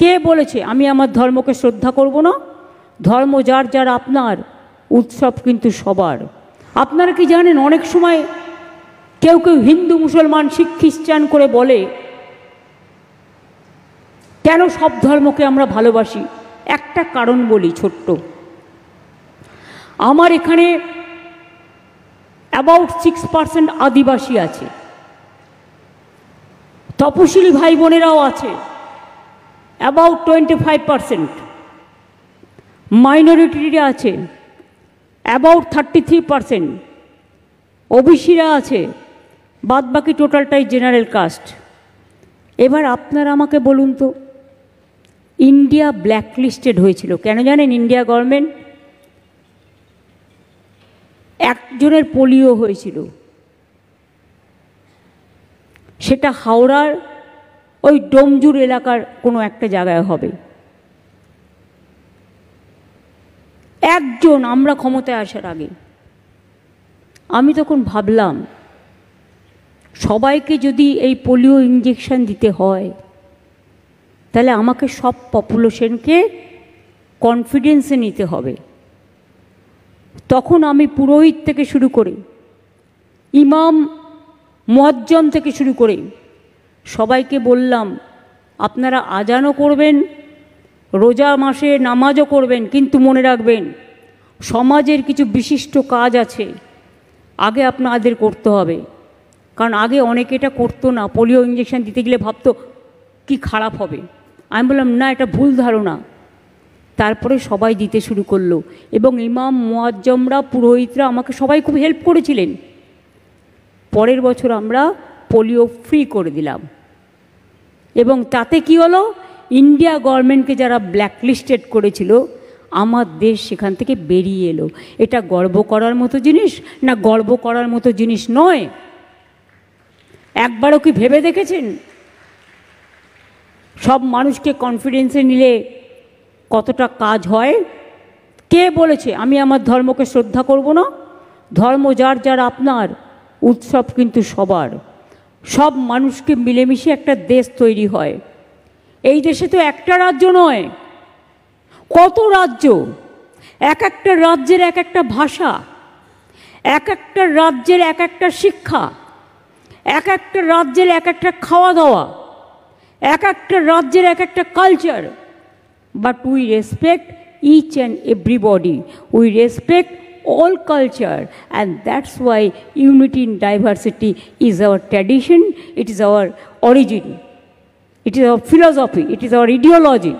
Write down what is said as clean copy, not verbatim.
কে বলেছে আমি আমার ধর্মকে শ্রদ্ধা করব না? ধর্ম যার যার আপনার, উৎসব কিন্তু সবার। আপনারা কি জানেন, অনেক সময় কেউ কেউ হিন্দু, মুসলমান, শিখ, খ্রিস্টান করে বলে কেন সব ধর্মকে আমরা ভালোবাসি? একটা কারণ বলি ছোট্ট। আমার এখানে অ্যাবাউট 6% আদিবাসী আছে, তপশিলি ভাই বোনেরাও আছে অ্যাবাউট 25%, মাইনরিটিরা আছে অ্যাবাউট 33%, ওবিসিরা আছে, বাদ বাকি টোটালটাই জেনারেল কাস্ট। এবার আপনারা আমাকে বলুন তো, ইন্ডিয়া ব্ল্যাকলিস্টেড হয়েছিল কেন জানেন? ইন্ডিয়া গভর্নমেন্ট, একজনের পোলিও হয়েছিল, সেটা হাওড়ার ওই ডোমজুর এলাকার কোনো একটা জায়গায় হবে। একজন, আমরা ক্ষমতায় আসার আগে আমি তখন ভাবলাম সবাইকে যদি এই পোলিও ইঞ্জেকশন দিতে হয় তাহলে আমাকে সব পপুলেশনকে কনফিডেন্সে নিতে হবে। তখন আমি পুরোহিত থেকে শুরু করে, ইমাম, মুয়াজ্জম থেকে শুরু করে সবাইকে বললাম আপনারা আজানও করবেন, রোজা মাসে নামাজও করবেন, কিন্তু মনে রাখবেন সমাজের কিছু বিশিষ্ট কাজ আছে আগে আপনাদের করতে হবে। কারণ আগে অনেকে এটা করতো না, পোলিও ইঞ্জেকশন দিতে গেলে ভাবতো কি খারাপ হবে। আমি বললাম না, এটা ভুল ধারণা। তারপরে সবাই দিতে শুরু করলো, এবং ইমাম, মুয়াজ্জমরা, পুরোহিতরা আমাকে সবাই খুব হেল্প করেছিলেন। পরের বছর আমরা পোলিও ফ্রি করে দিলাম, এবং তাতে কি হলো, ইন্ডিয়া গভর্নমেন্টকে যারা ব্ল্যাকলিস্টেড করেছিল আমার দেশ সেখান থেকে বেরিয়ে এলো। এটা গর্ব করার মতো জিনিস না? গর্ব করার মতো জিনিস নয়। একবারও কি ভেবে দেখেছেন সব মানুষকে কনফিডেন্সে নিলে কতটা কাজ হয়? কে বলেছে আমি আমার ধর্মকে শ্রদ্ধা করব না? ধর্ম যার যার আপনার, উৎসব কিন্তু সবার। সব মানুষকে মিলেমিশে একটা দেশ তৈরি হয়। এই দেশে তো একটা রাজ্য নয়, কত রাজ্য, এক একটা রাজ্যের এক একটা ভাষা, এক একটা রাজ্যের এক একটা শিক্ষা, এক একটা রাজ্যের এক একটা খাওয়া দাওয়া, এক একটা রাজ্যের এক একটা culture. But we respect each and everybody, we respect all culture, and that's why unity in diversity is our tradition, it is our origin, it is our philosophy, it is our ideology.